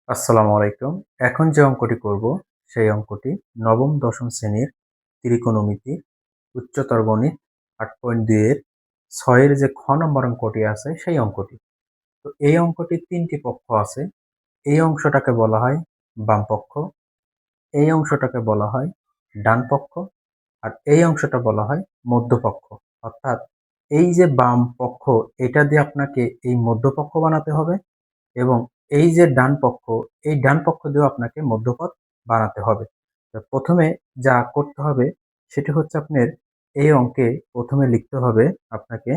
আসসালামু আলাইকুম। এখন যে অঙ্কটি করব সেই অঙ্কটি নবম দশম শ্রেণীর ত্রিকোণমিতি উচ্চতর গণিত ৮.২ এর ৬ এর যে খ নম্বর অঙ্কটি আছে সেই অঙ্কটি। তো এই অঙ্কটির ৩টি পক্ষ আছে। এই অংশটাকে বলা হয় বাম পক্ষ, এই অংশটাকে বলা হয় ডান পক্ষ, আর এই অংশটা বলা হয় মধ্যপক্ষ। অর্থাৎ এই যে বাম পক্ষ এটা দিয়ে আপনাকে এই মধ্যপক্ষ বানাতে হবে এবং এই যে ডান পক্ষ, এই ডান পক্ষ দিয়েও আপনাকে মধ্যপথ বানাতে হবে। তো প্রথমে যা করতে হবে সেটি হচ্ছে আপনার এই অঙ্কে প্রথমে লিখতে হবে আপনাকে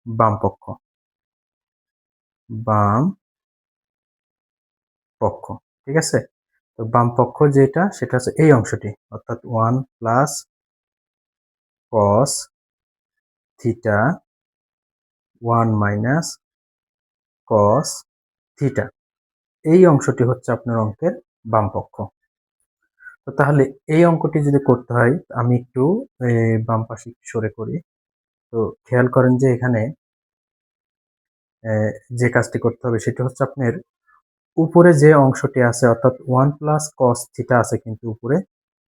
বাম পক্ষ। বাম পক্ষ, ঠিক আছে? তো বাম পক্ষ যেটা সেটা হচ্ছে এই অংশটি, অর্থাৎ 1 plus cos theta 1 minus cos theta, এই অংশটি হচ্ছে আপনার অঙ্কের বাম পক্ষ। তো তাহলে এই অঙ্কটি যদি করতে হয় আমি একটু বাম পাশে একটু সরে করি। তো খেয়াল করেন যে এখানে যে কাজটি করতে হবে সেটি হচ্ছে আপনার উপরে যে অংশটি আছে অর্থাৎ 1 প্লাস cos থিটা আছে কিন্তু উপরে,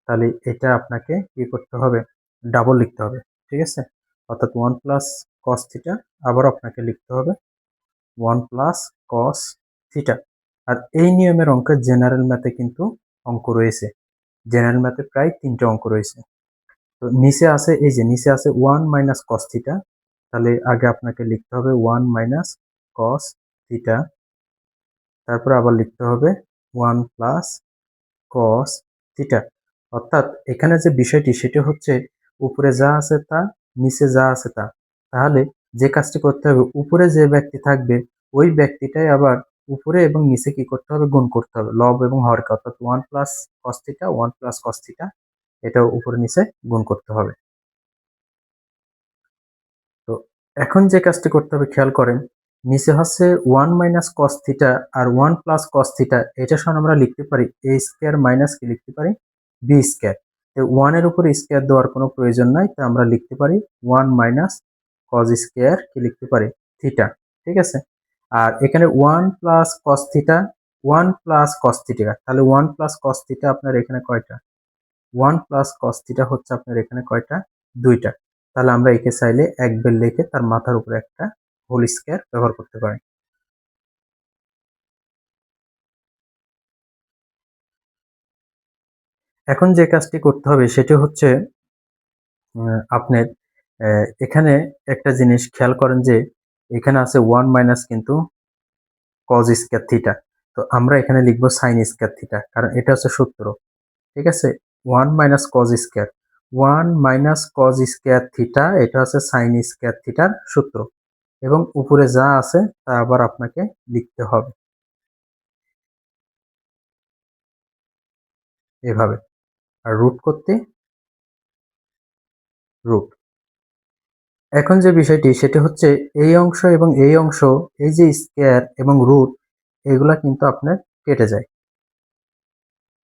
তাহলে এটা আপনাকে কি করতে হবে, ডাবল লিখতে হবে, ঠিক আছে? অর্থাৎ 1 প্লাস cos থিটা আবার আপনাকে লিখতে হবে 1 প্লাস cos থিটা। আর এই নিয়মের অঙ্কে জেনারেল ম্যাথে কিন্তু অঙ্ক রয়েছে, জেনারেল ম্যাথে প্রায় 3টে অঙ্ক রয়েছে। তো নিচে আছে, এই যে নিচে আছে 1 মাইনাস cos থিটা, তাহলে আগে আপনাকে লিখতে হবে 1 মাইনাস cos থিটা, তারপর আবার লিখতে হবে 1 প্লাস cos থিটা। অর্থাৎ এখানে যে বিষয়টি সেটি হচ্ছে উপরে যা আছে তা, নিচে যা আছে তা। তাহলে যে কাজটি করতে হবে, উপরে যে ব্যক্তি থাকবে ওই ব্যক্তিটাই আবার উপরে এবং নিচে কি করতে হবে, গুণ করতে হবে লব এবং হরকে, অর্থাৎ 1 plus cos theta 1 plus cos theta, এটাও উপরে নিচে গুণ করতে হবে। তো এখন যে কাজটি করতে হবে খেয়াল করেন, নিচে হচ্ছে 1 মাইনাস cos থিটা আর 1 প্লাস cos থিটা, এটা সমান আমরা লিখতে পারি a স্কয়ার মাইনাস কি লিখতে পারি, b স্কয়ার। তো 1 এর উপরে স্কয়ার দেওয়ার কোনো প্রয়োজন নাই, তাই আমরা লিখতে পারি 1 মাইনাস cos স্কয়ার কি লিখতে পারি, থিটা, ঠিক আছে? আর এখানে 1 plus cos theta 1 plus cos theta, তাহলে 1 প্লাস cos থিটা আপনার এখানে কয়টা, 1 প্লাস cos থিটা হচ্ছে আপনার এখানে কয়টা, 2টা। তাহলে আমরা একে চাইলে এক বেল লিখে তার মাথার উপরে একটা হোল স্কয়ার ব্যবহার করতে পারি। এখন যে কাজটি করতে হবে সেটি হচ্ছে আপনার এখানে একটা জিনিস খেয়াল করেন যে এখানে আছে 1 মাইনাস কিন্তু cos স্কয়ার থিটা। তো আমরা এখানে লিখব sin স্কয়ার থিটা, কারণ এটা হচ্ছে সূত্র, ঠিক আছে? 1 minus cos square 1 minus cos square theta, এটা হচ্ছে sin স্কয়ার থিটার সূত্র এবং উপরে যা আছে তা আবার আপনাকে লিখতে হবে এভাবে। আর রুট করতে রুট। এখন যে বিষয়টি সেটি হচ্ছে এই অংশ এবং এই অংশ, এই যে স্কয়ার এবং রুট, এগুলা কিন্তু আপনার কেটে যায়।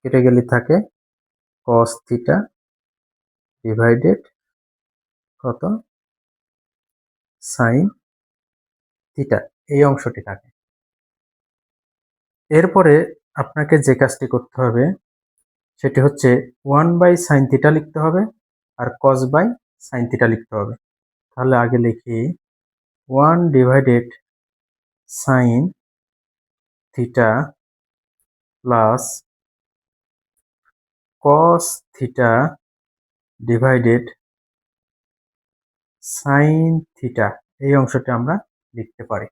কেটে গেলে থাকে cos থিটা ডিভাইডেড কত, sin থিটা, এই অংশটি থাকে। এরপরে আপনাকে যে কাজটি করতে হবে সেটি হচ্ছে 1 বাই sin থিটা লিখতে হবে আর cos বাই sin থিটা লিখতে হবে। তাহলে আগে লিখি 1 divided sin theta plus cos theta divided sin theta, এই অংশটি আমরা লিখতে পারি।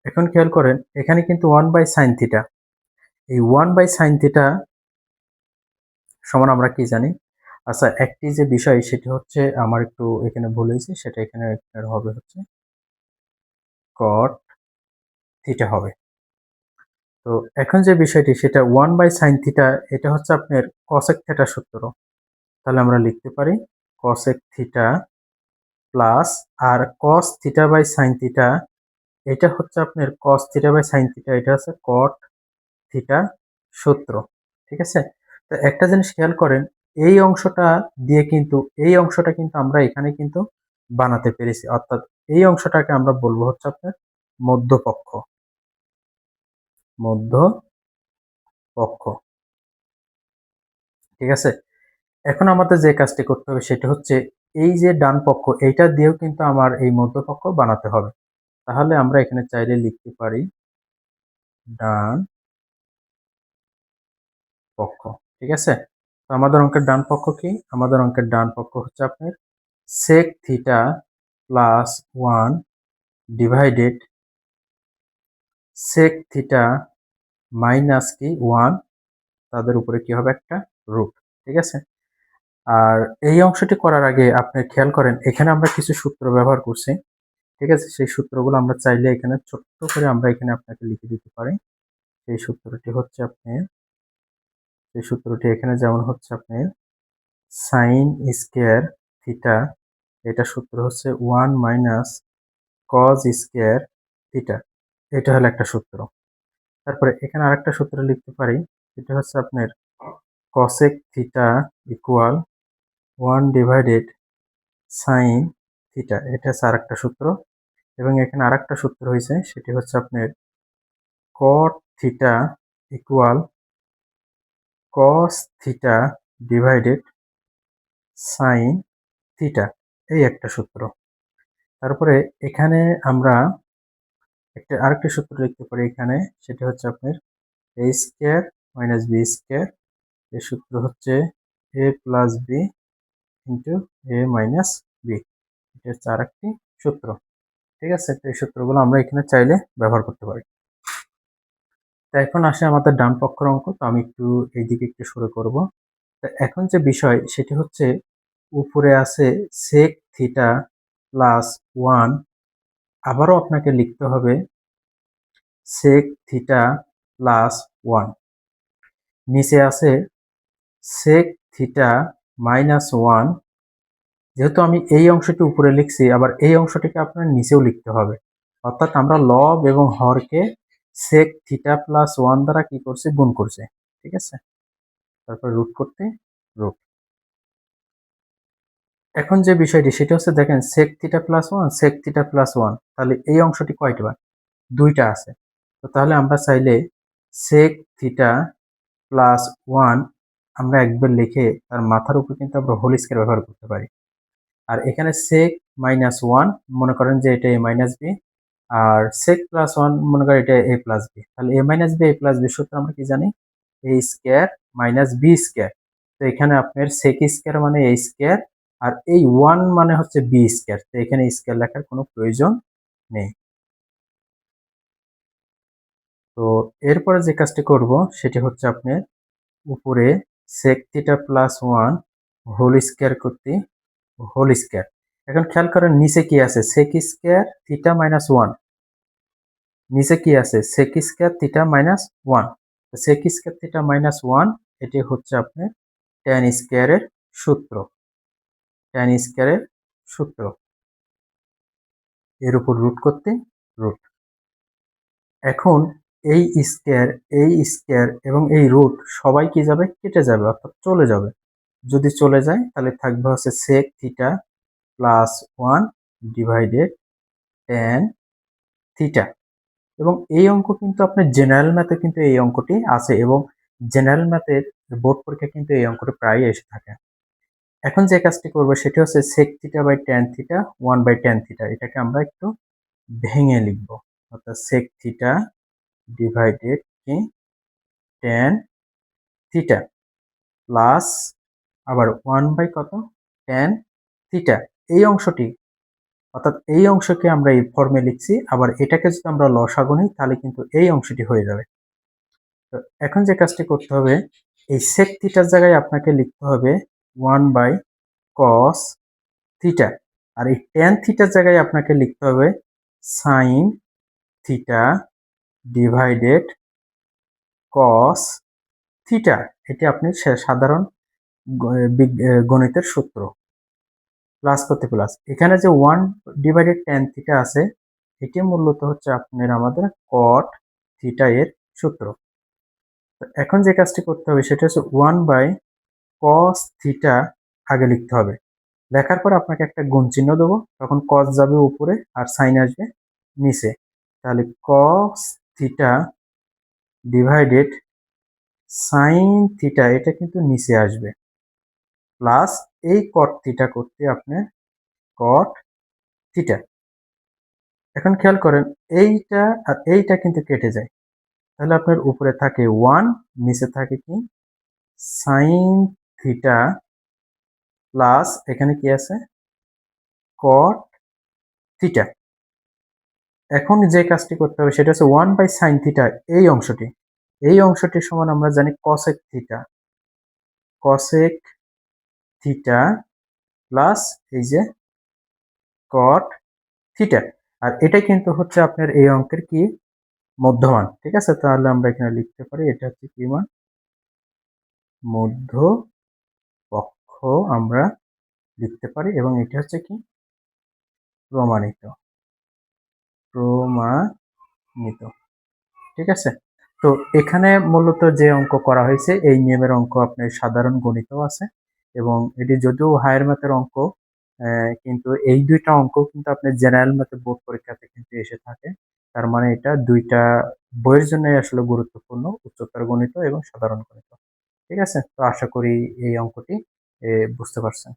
এখন খেয়াল করেন এখানে কিন্তু 1 বাই sin থিটা, এই 1 বাই sin থিটা সমান আমরা কি জানি? আচ্ছা, একটি যে বিষয় সেটি হচ্ছে আমার একটু এখানে ভুল হয়েছে, সেটা এখানে আপনার হবে হচ্ছে cot থিটা হবে। তো এখন যে বিষয়টি সেটা 1 বাই sin থিটা, এটা হচ্ছে আপনার cosec থিটার সূত্র। তাহলে আমরা লিখতে পারি cosec থিটা প্লাস, আর cos theta by sin theta, এটা হচ্ছে আপনার cos theta by sin theta, এটা হচ্ছে cot থিটা সূত্র, ঠিক আছে? তো একটা জিনিস খেয়াল করেন, এই অংশটা দিয়ে কিন্তু এই অংশটা কিন্তু আমরা এখানে কিন্তু বানাতে পেরেছি, অর্থাৎ এই অংশটাকে আমরা বলবো হচ্ছে আপনার মধ্যপক্ষ, মধ্যপক্ষ। পক্ষ। ঠিক আছে, এখন আমাদের যে কাজটি করতে হবে সেটা হচ্ছে এই যে ডান পক্ষ এইটা দিয়েও কিন্তু আমার এই মধ্যপক্ষ বানাতে হবে। তাহলে আমরা এখানে চাইলে লিখতে পারি ডান পক্ষ। ঠিক আছে, তো আমাদের অঙ্কের ডান পক্ষ কি? আমাদের অঙ্কের ডান পক্ষ হচ্ছে আপনার sec theta plus 1 divided sec theta minus কি 1, তাদের উপরে কি হবে একটা রুট। ঠিক আছে, আর এই অংশটি করার আগে আপনি খেয়াল করেন এখানে আমরা কিছু সূত্র ব্যবহার করছি। ঠিক আছে, সেই সূত্রগুলো আমরা চাইলে এখানে ছোট্ট করে আমরা এখানে আপনাকে লিখে দিতে পারি। সেই সূত্রটি হচ্ছে আপনি, সেই সূত্রটি এখানে যেমন হচ্ছে আপনি সাইন স্কোয়ার থিটা, এটা সূত্র হচ্ছে 1 মাইনাস কজ স্কোয়ার থিটা, এটা হলো একটা সূত্র। তারপরে এখানে আরেকটা সূত্র লিখতে পারি, এটা হচ্ছে আপনার cosec theta equal 1 divided sine theta, এটা হচ্ছে আরেকটা সূত্র। এবং এখানে আরেকটা সূত্র হয়েছে, সেটি হচ্ছে আপনার কট theta equal cos theta divided sine theta, এই একটা সূত্র। তারপরে এখানে আমরা আরেকটা সূত্র লিখতে পারি এখানে, সেটা হচ্ছে আপনার এ স্কোয়ার মাইনাস বি স্কোয়ার, এর সূত্র হচ্ছে এ প্লাস বি ইন্টু এ মাইনাস বি, এটা হচ্ছে আরেকটি সূত্র। ঠিক আছে, তো এই সূত্রগুলো আমরা এখানে চাইলে ব্যবহার করতে পারি। তো এখন আসে আমাদের ডান পক্ষের অঙ্ক, তো আমি একটু এইদিকে একটু শুরু করব। তো এখন যে বিষয় সেটি হচ্ছে উপরে আছে sec থিটা প্লাস 1, আবারও আপনাকে লিখতে হবে sec থিটা প্লাস 1, নিচে আছে sec থিটা মাইনাস 1। যেহেতু আমি এই অংশটি উপরে লিখছি, আবার এই অংশটিকে আপনার নিচেও লিখতে হবে, অর্থাৎ আমরা লব এবং হরকে sec থিটা প্লাস 1 দ্বারা কি করছে, গুণ করছে। ঠিক আছে, তারপর রুট করতে রুট। এখন যে বিষয়টি সেটা হচ্ছে দেখেন sec theta plus 1 sec theta plus 1, তাহলে এই অংশটি কয়টা বার? দুইটা আছে। তো তাহলে আমরা চাইলে sec থিটা প্লাস 1 আমরা একবার লিখে তার মাথার উপর কিন্তু আমরা হোল স্কয়ার ব্যবহার করতে পারি। আর এখানে sec মাইনাস 1 মনে করেন যে এটা a মাইনাস বি, আর sec প্লাস 1 মনে করেন এটা a প্লাস বি। তাহলে a minus B a plus B সূত্র আমরা কি জানি? a square minus B square. তো এখানে আপনার sec স্কয়ার মানে a স্কয়ার, আর এই 1 মানে হচ্ছে বি স্কয়ার। তো এখানে স্কয়ার লেখার কোনো প্রয়োজন নেই। তো এরপরে যে কাজটি করব সেটি হচ্ছে আপনার উপরে sec theta plus 1 whole square করতে হোল স্কয়ার। এখন খেয়াল করেন নিচে কি আছে, sec স্কয়ার থিটা মাইনাস 1, নিচে কি আছে sec square theta minus 1। sec square theta minus 1 এটি হচ্ছে আপনার tan স্কয়ারের সূত্র, tan স্কয়ারের সূত্র, এর উপর রুট করতে রুট। এখন এই স্কয়ার এবং এই রুট সবাই কি যাবে, কেটে যাবে, অর্থাৎ চলে যাবে। যদি চলে যায় তাহলে থাকবে হচ্ছে sec theta plus 1 divided tan theta. এবং এই অঙ্ক কিন্তু আপনার জেনারেল ম্যাথে কিন্তু এই অঙ্কটি আছে, এবং জেনারেল ম্যাথের বোর্ড পরীক্ষা কিন্তু এই অঙ্কটি প্রায় এসে থাকে। এখন যে কাজটি করবো সেটি হচ্ছে sec theta by tan theta 1 by tan theta, এটাকে আমরা একটু ভেঙে লিখবো, অর্থাৎ sec থিটা ডিভাইডেড কি tan থিটা প্লাস আবার 1 বাই কত tan থিটা, এই অংশটি, অর্থাৎ এই অংশকে আমরা এই ফর্মে লিখছি, আবার এটাকে যদি আমরা লসাগু নিই তাহলে কিন্তু এই অংশটি হয়ে যাবে। তো এখন যে কাজটি করতে হবে, এই sec থিটার জায়গায় আপনাকে লিখতে হবে 1 বাই cos থিটা, আর এই tan থিটার জায়গায় আপনাকে লিখতে হবে sin theta divided cos theta. এটি আপনি সাধারণ গণিতের সূত্র, প্লাস করতে প্লাস। এখানে যে 1 ডিভাইডেড tan থিটা আছে, এটি মূলত হচ্ছে আপনার আমাদের cot থিটা এর সূত্র। এখন যে কাজটি করতে হবে সেটা হচ্ছে 1 বাই cos থিটা আগে লিখতে হবে, লেখার পর আপনাকে একটা গুণ চিহ্ন দেবো, তখন cos যাবে উপরে আর sin আসবে নিচে। তাহলে cos theta divided sine theta এটা কিন্তু নিচে আসবে, প্লাস এই কট থিটা করতে আপনার কট থিটা। এখন খেয়াল করেন এইটা আর এইটা কিন্তু কেটে যায়, তাহলে আপনার উপরে থাকে 1, নিচে থাকে কি সাইন থিটা প্লাস এখানে কি আছে কট থিটা। এখন যে কাজটি করতে হবে সেটা হচ্ছে 1/sin থিটা, এই অংশটি, এই অংশটির সমান আমরা জানি cosec theta, cosec theta plus এই যে cot থিটা। আর এটা কিন্তু হচ্ছে আপনার এই অঙ্কের কি মধ্যমান, ঠিক আছে? তাহলে আমরা এখানে লিখতে পারি এটা হচ্ছে কি মান, মধ্য পক্ষ আমরা লিখতে পারি, এবং এটা হচ্ছে কি প্রমাণিত, প্রমাণিত, ঠিক আছে? তো এখানে মূলত যে অঙ্ক করা হয়েছে এই নিয়মের অঙ্ক আপনার সাধারণ গণিতও আছে, এবং এটি যদিও হায়ার ম্যাথের অঙ্ক, কিন্তু এই দুইটা অঙ্ক কিন্তু আপনার জেনারেল ম্যাথে বোর্ড পরীক্ষাতে কিন্তু এসে থাকে। তার মানে এটা দুইটা বইয়ের জন্য আসলে গুরুত্বপূর্ণ, উচ্চতর গণিত এবং সাধারণ গণিত। ঠিক আছে? তো আশা করি এই অঙ্কটি বুঝতে পারছেন।